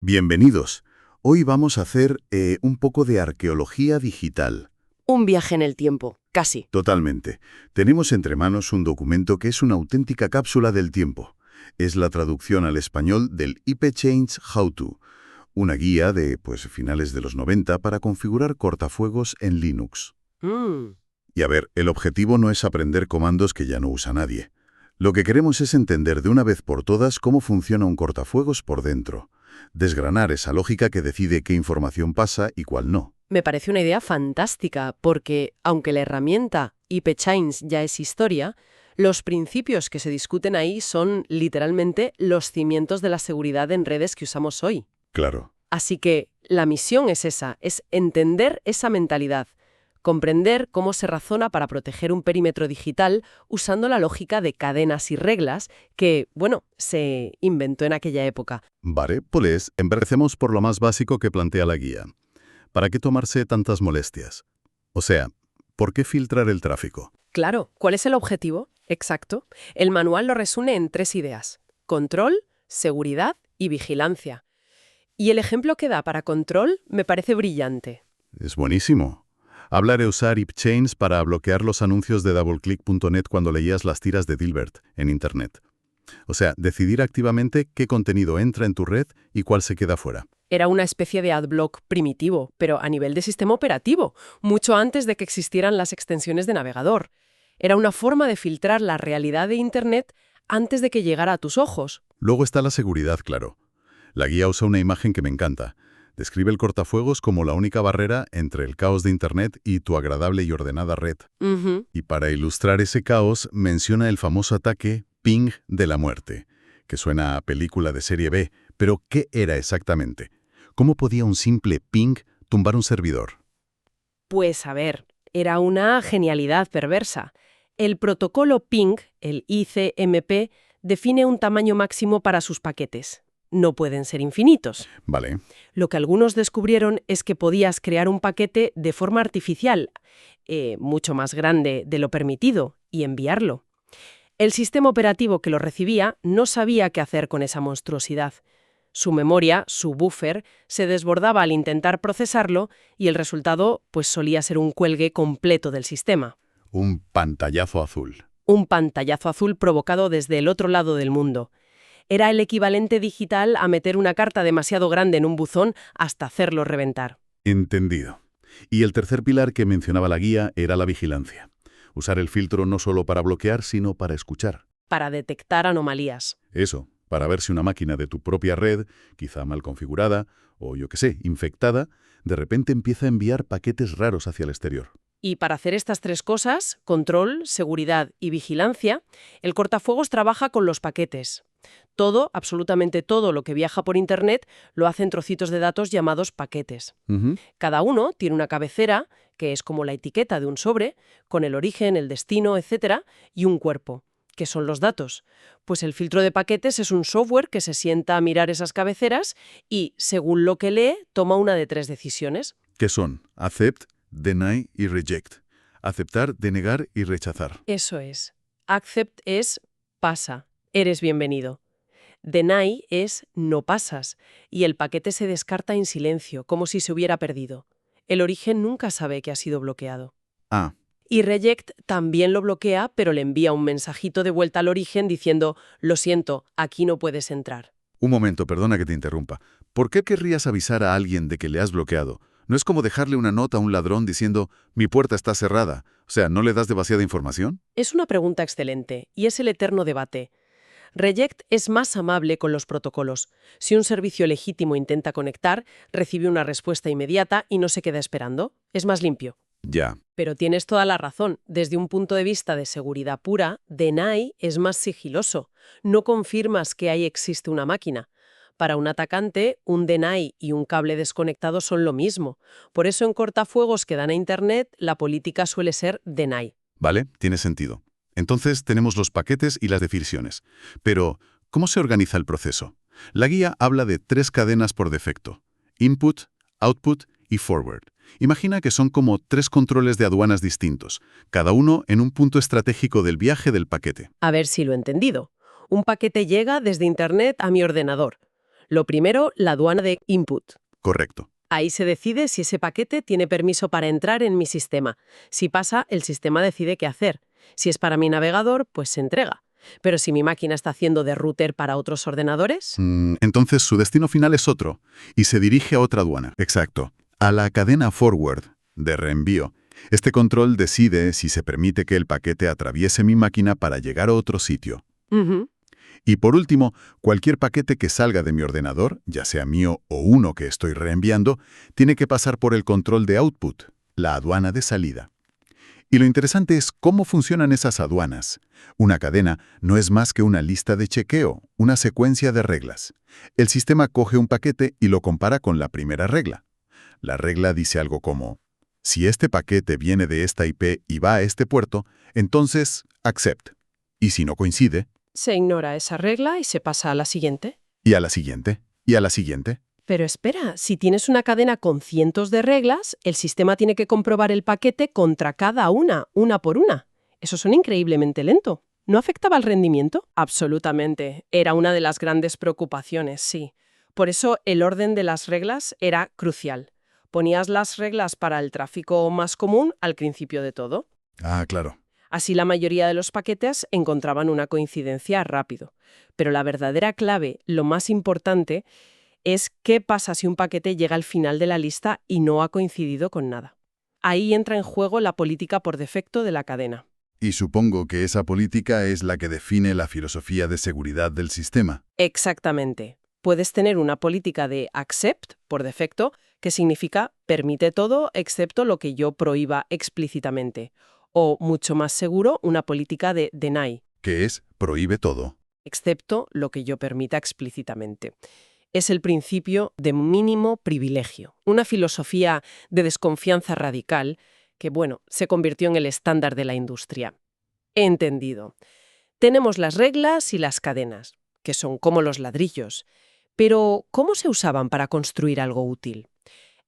Bienvenidos. Hoy vamos a hacer un poco de arqueología digital. Un viaje en el tiempo, casi. Totalmente. Tenemos entre manos un documento que es una auténtica cápsula del tiempo. Es la traducción al español del IP Change How To, una guía de finales de los 90 para configurar cortafuegos en Linux. Y a ver, el objetivo no es aprender comandos que ya no usa nadie. Lo que queremos es entender de una vez por todas cómo funciona un cortafuegos por dentro. Desgranar esa lógica que decide qué información pasa y cuál no. Me parece una idea fantástica, porque, aunque la herramienta IP Change ya es historia, los principios que se discuten ahí son, literalmente, los cimientos de la seguridad en redes que usamos hoy. Claro. Así que la misión es esa, es entender esa mentalidad, comprender cómo se razona para proteger un perímetro digital usando la lógica de cadenas y reglas que, se inventó en aquella época. Vale, pues empecemos por lo más básico que plantea la guía. ¿Para qué tomarse tantas molestias? O sea, ¿por qué filtrar el tráfico? Claro, ¿cuál es el objetivo? Exacto. El manual lo resume en 3 ideas: control, seguridad y vigilancia. Y el ejemplo que da para control me parece brillante. Es buenísimo. Habla de usar IPChains para bloquear los anuncios de doubleclick.net cuando leías las tiras de Dilbert en Internet. O sea, decidir activamente qué contenido entra en tu red y cuál se queda fuera. Era una especie de adblock primitivo, pero a nivel de sistema operativo, mucho antes de que existieran las extensiones de navegador. Era una forma de filtrar la realidad de Internet antes de que llegara a tus ojos. Luego está la seguridad, claro. La guía usa una imagen que me encanta. Describe el cortafuegos como la única barrera entre el caos de Internet y tu agradable y ordenada red. Y para ilustrar ese caos, menciona el famoso ataque Ping de la muerte, que suena a película de serie B, pero ¿qué era exactamente? ¿Cómo podía un simple ping tumbar un servidor? Pues a ver, era una genialidad perversa. El protocolo ping, el ICMP, define un tamaño máximo para sus paquetes. No pueden ser infinitos. Vale. Lo que algunos descubrieron es que podías crear un paquete de forma artificial, mucho más grande de lo permitido, y enviarlo. El sistema operativo que lo recibía no sabía qué hacer con esa monstruosidad. Su memoria, su buffer, se desbordaba al intentar procesarlo y el resultado solía ser un cuelgue completo del sistema. Un pantallazo azul. Un pantallazo azul provocado desde el otro lado del mundo. Era el equivalente digital a meter una carta demasiado grande en un buzón hasta hacerlo reventar. Entendido. Y el tercer pilar que mencionaba la guía era la vigilancia. Usar el filtro no solo para bloquear, sino para escuchar. Para detectar anomalías. Eso, para ver si una máquina de tu propia red, quizá mal configurada, o infectada, de repente empieza a enviar paquetes raros hacia el exterior. Y para hacer estas 3 cosas, control, seguridad y vigilancia, el cortafuegos trabaja con los paquetes. Todo, absolutamente todo lo que viaja por Internet lo hace en trocitos de datos llamados paquetes. Cada uno tiene una cabecera, que es como la etiqueta de un sobre, con el origen, el destino, etc., y un cuerpo, que son los datos. Pues el filtro de paquetes es un software que se sienta a mirar esas cabeceras y, según lo que lee, toma una de 3 decisiones. ¿Qué son? Accept, deny y reject. Aceptar, denegar y rechazar. Eso es. Accept es pasa, eres bienvenido. Deny es no pasas, y el paquete se descarta en silencio, como si se hubiera perdido. El origen nunca sabe que ha sido bloqueado. Ah. Y reject también lo bloquea, pero le envía un mensajito de vuelta al origen diciendo: lo siento, aquí no puedes entrar. Un momento, perdona que te interrumpa. ¿Por qué querrías avisar a alguien de que le has bloqueado? ¿No es como dejarle una nota a un ladrón diciendo, mi puerta está cerrada? O sea, ¿no le das demasiada información? Es una pregunta excelente, y es el eterno debate. Reject es más amable con los protocolos. Si un servicio legítimo intenta conectar, recibe una respuesta inmediata y no se queda esperando. Es más limpio. Ya. Pero tienes toda la razón. Desde un punto de vista de seguridad pura, deny es más sigiloso. No confirmas que ahí existe una máquina. Para un atacante, un deny y un cable desconectado son lo mismo. Por eso en cortafuegos que dan a Internet, la política suele ser deny. Vale, tiene sentido. Entonces tenemos los paquetes y las definiciones. Pero, ¿cómo se organiza el proceso? La guía habla de 3 cadenas por defecto: input, output y forward. Imagina que son como 3 controles de aduanas distintos, cada uno en un punto estratégico del viaje del paquete. A ver si lo he entendido. Un paquete llega desde Internet a mi ordenador. Lo primero, la aduana de input. Correcto. Ahí se decide si ese paquete tiene permiso para entrar en mi sistema. Si pasa, el sistema decide qué hacer. Si es para mi navegador, pues se entrega. Pero si mi máquina está haciendo de router para otros ordenadores... Entonces su destino final es otro, y se dirige a otra aduana. Exacto. A la cadena forward, de reenvío. Este control decide si se permite que el paquete atraviese mi máquina para llegar a otro sitio. Ujú. Y por último, cualquier paquete que salga de mi ordenador, ya sea mío o uno que estoy reenviando, tiene que pasar por el control de output, la aduana de salida. Y lo interesante es cómo funcionan esas aduanas. Una cadena no es más que una lista de chequeo, una secuencia de reglas. El sistema coge un paquete y lo compara con la primera regla. La regla dice algo como: si este paquete viene de esta IP y va a este puerto, entonces accept. Y si no coincide, Se ignora esa regla y se pasa a la siguiente. y a la siguiente, y a la siguiente. Pero espera, si tienes una cadena con cientos de reglas, el sistema tiene que comprobar el paquete contra cada una por una. Eso son increíblemente lento. ¿No afectaba el rendimiento? Absolutamente. Era una de las grandes preocupaciones, sí. Por eso el orden de las reglas era crucial. Ponías las reglas para el tráfico más común al principio de todo. Ah, claro. Así la mayoría de los paquetes encontraban una coincidencia rápido. Pero la verdadera clave, lo más importante, es qué pasa si un paquete llega al final de la lista y no ha coincidido con nada. Ahí entra en juego la política por defecto de la cadena. Y supongo que esa política es la que define la filosofía de seguridad del sistema. Exactamente. Puedes tener una política de accept, por defecto, que significa permite todo excepto lo que yo prohíba explícitamente. O, mucho más seguro, una política de deny, Que es prohíbe todo. excepto lo que yo permita explícitamente. Es el principio de mínimo privilegio, una filosofía de desconfianza radical que, bueno, se convirtió en el estándar de la industria. He entendido. Tenemos las reglas y las cadenas, que son como los ladrillos. Pero, ¿cómo se usaban para construir algo útil?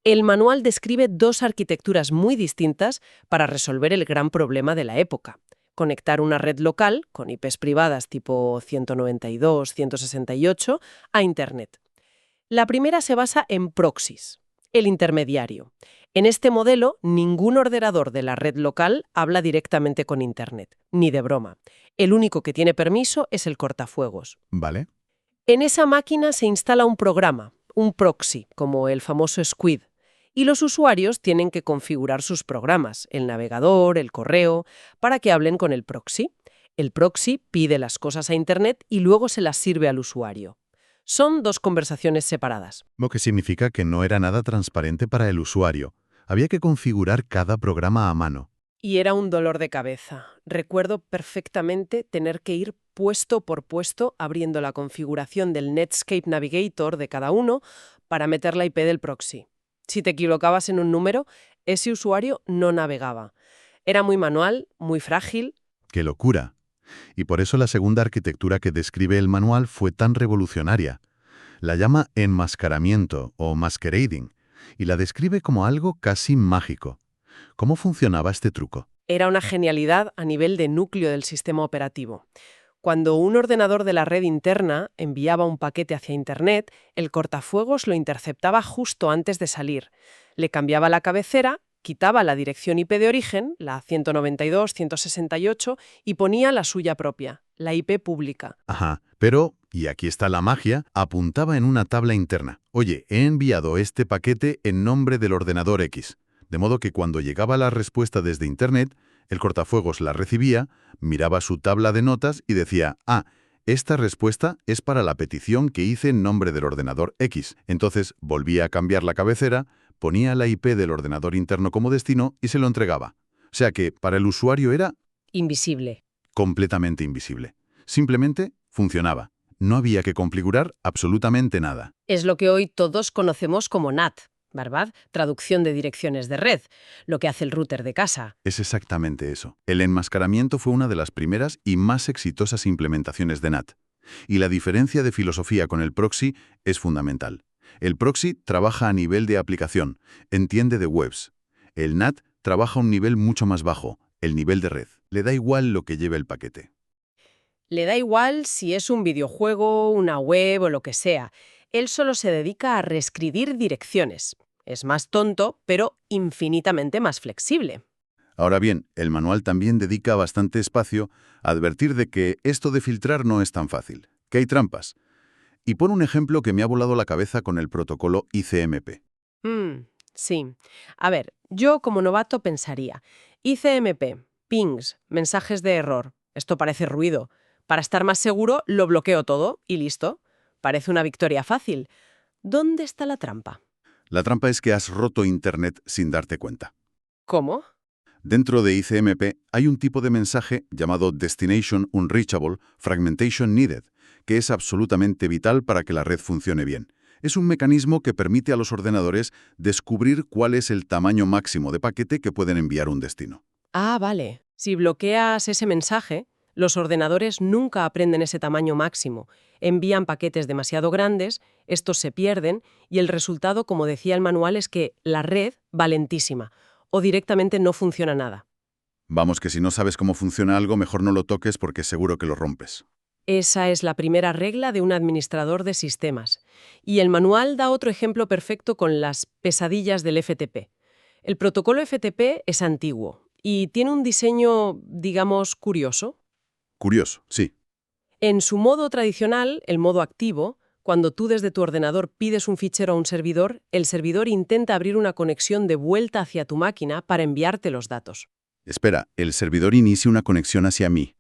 El manual describe dos arquitecturas muy distintas para resolver el gran problema de la época: conectar una red local, con IPs privadas tipo 192, 168, a Internet. La primera se basa en proxies, el intermediario. En este modelo, ningún ordenador de la red local habla directamente con Internet, ni de broma. El único que tiene permiso es el cortafuegos. ¿Vale? En esa máquina se instala un programa, un proxy, como el famoso Squid, y los usuarios tienen que configurar sus programas, el navegador, el correo, para que hablen con el proxy. El proxy pide las cosas a Internet y luego se las sirve al usuario. Son dos conversaciones separadas. Lo que significa que no era nada transparente para el usuario. Había que configurar cada programa a mano. Y era un dolor de cabeza. Recuerdo perfectamente tener que ir puesto por puesto abriendo la configuración del Netscape Navigator de cada uno para meter la IP del proxy. Si te equivocabas en un número, ese usuario no navegaba. Era muy manual, muy frágil. ¡Qué locura! Y por eso la segunda arquitectura que describe el manual fue tan revolucionaria. La llama enmascaramiento o masquerading y la describe como algo casi mágico. ¿Cómo funcionaba este truco? Era una genialidad a nivel de núcleo del sistema operativo. Cuando un ordenador de la red interna enviaba un paquete hacia Internet, el cortafuegos lo interceptaba justo antes de salir. Le cambiaba la cabecera, quitaba la dirección IP de origen, la 192, 168, y ponía la suya propia, la IP pública. Ajá, pero, y aquí está la magia, apuntaba en una tabla interna. Oye, he enviado este paquete en nombre del ordenador X. De modo que cuando llegaba la respuesta desde Internet, el cortafuegos la recibía, miraba su tabla de notas y decía: ah, esta respuesta es para la petición que hice en nombre del ordenador X. Entonces volvía a cambiar la cabecera, ponía la IP del ordenador interno como destino y se lo entregaba. O sea que para el usuario era Invisible. completamente invisible. Simplemente funcionaba. No había que configurar absolutamente nada. Es lo que hoy todos conocemos como NAT, ¿verdad? Traducción de direcciones de red, lo que hace el router de casa. Es exactamente eso. El enmascaramiento fue una de las primeras y más exitosas implementaciones de NAT. Y la diferencia de filosofía con el proxy es fundamental. El proxy trabaja a nivel de aplicación, entiende de webs. El NAT trabaja a un nivel mucho más bajo, el nivel de red. Le da igual lo que lleve el paquete. Le da igual si es un videojuego, una web o lo que sea. Él solo se dedica a reescribir direcciones. Es más tonto, pero infinitamente más flexible. Ahora bien, el manual también dedica bastante espacio a advertir de que esto de filtrar no es tan fácil, que hay trampas. Y pone un ejemplo que me ha volado la cabeza con el protocolo ICMP. Sí. A ver, yo como novato pensaría, ICMP, pings, mensajes de error. Esto parece ruido. Para estar más seguro, lo bloqueo todo y listo. Parece una victoria fácil. ¿Dónde está la trampa? La trampa es que has roto Internet sin darte cuenta. ¿Cómo? Dentro de ICMP hay un tipo de mensaje llamado Destination Unreachable Fragmentation Needed, que es absolutamente vital para que la red funcione bien. Es un mecanismo que permite a los ordenadores descubrir cuál es el tamaño máximo de paquete que pueden enviar un destino. Ah, vale. Si bloqueas ese mensaje, los ordenadores nunca aprenden ese tamaño máximo. Envían paquetes demasiado grandes, estos se pierden y el resultado, como decía el manual, es que la red va lentísima o directamente no funciona nada. Vamos, que si no sabes cómo funciona algo, mejor no lo toques porque seguro que lo rompes. Esa es la primera regla de un administrador de sistemas. Y el manual da otro ejemplo perfecto con las pesadillas del FTP. El protocolo FTP es antiguo y tiene un diseño, digamos, curioso. Curioso, sí. En su modo tradicional, el modo activo, cuando tú desde tu ordenador pides un fichero a un servidor, el servidor intenta abrir una conexión de vuelta hacia tu máquina para enviarte los datos. Espera, el servidor inicia una conexión hacia mí.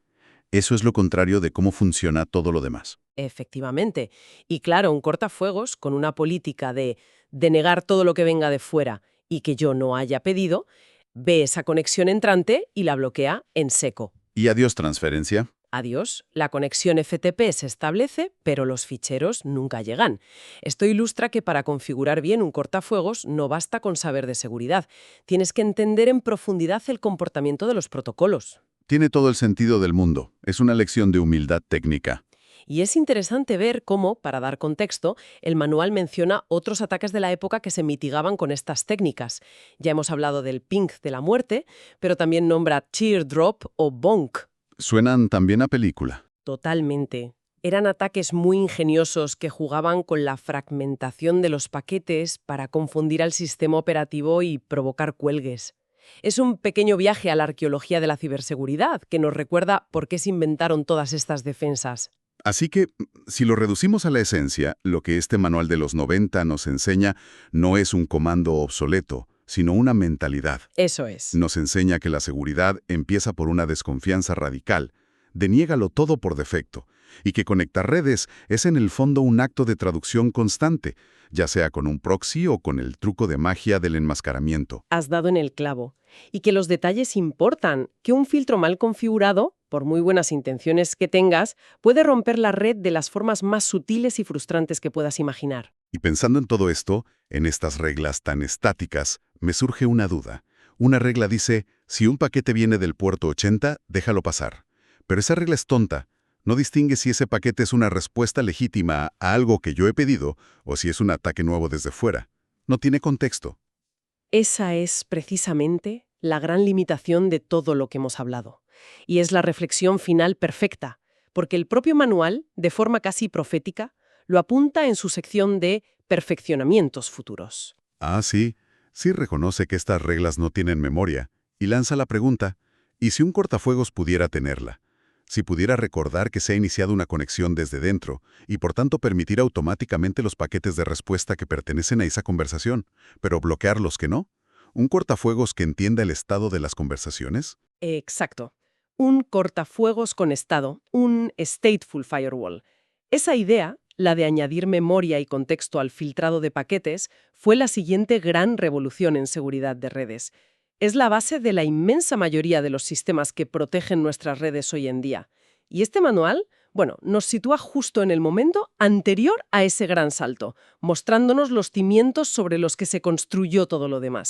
Eso es lo contrario de cómo funciona todo lo demás. Efectivamente. Y claro, un cortafuegos con una política de denegar todo lo que venga de fuera y que yo no haya pedido, ve esa conexión entrante y la bloquea en seco. Y adiós transferencia. Adiós, la conexión FTP se establece, pero los ficheros nunca llegan. Esto ilustra que para configurar bien un cortafuegos no basta con saber de seguridad. Tienes que entender en profundidad el comportamiento de los protocolos. Tiene todo el sentido del mundo. Es una lección de humildad técnica. Y es interesante ver cómo, para dar contexto, el manual menciona otros ataques de la época que se mitigaban con estas técnicas. Ya hemos hablado del ping de la muerte, pero también nombra teardrop o bonk. Suenan también a película. Totalmente. Eran ataques muy ingeniosos que jugaban con la fragmentación de los paquetes para confundir al sistema operativo y provocar cuelgues. Es un pequeño viaje a la arqueología de la ciberseguridad que nos recuerda por qué se inventaron todas estas defensas. Así que, si lo reducimos a la esencia, lo que este manual de los 90 nos enseña no es un comando obsoleto, sino una mentalidad. Eso es. Nos enseña que la seguridad empieza por una desconfianza radical, deniégalo todo por defecto, y que conectar redes es en el fondo un acto de traducción constante, ya sea con un proxy o con el truco de magia del enmascaramiento. Has dado en el clavo. Y que los detalles importan, que un filtro mal configurado, por muy buenas intenciones que tengas, puede romper la red de las formas más sutiles y frustrantes que puedas imaginar. Y pensando en todo esto, en estas reglas tan estáticas, me surge una duda. Una regla dice, si un paquete viene del puerto 80, déjalo pasar. Pero esa regla es tonta. No distingue si ese paquete es una respuesta legítima a algo que yo he pedido o si es un ataque nuevo desde fuera. No tiene contexto. Esa es, precisamente, la gran limitación de todo lo que hemos hablado. Y es la reflexión final perfecta, porque el propio manual, de forma casi profética, lo apunta en su sección de perfeccionamientos futuros. Ah, sí. Sí reconoce que estas reglas no tienen memoria y lanza la pregunta, ¿y si un cortafuegos pudiera tenerla? Si pudiera recordar que se ha iniciado una conexión desde dentro y por tanto permitir automáticamente los paquetes de respuesta que pertenecen a esa conversación, pero bloquear los que no. ¿Un cortafuegos que entienda el estado de las conversaciones? Exacto. Un cortafuegos con estado, un stateful firewall. Esa idea, la de añadir memoria y contexto al filtrado de paquetes, fue la siguiente gran revolución en seguridad de redes. Es la base de la inmensa mayoría de los sistemas que protegen nuestras redes hoy en día. Y este manual, nos sitúa justo en el momento anterior a ese gran salto, mostrándonos los cimientos sobre los que se construyó todo lo demás.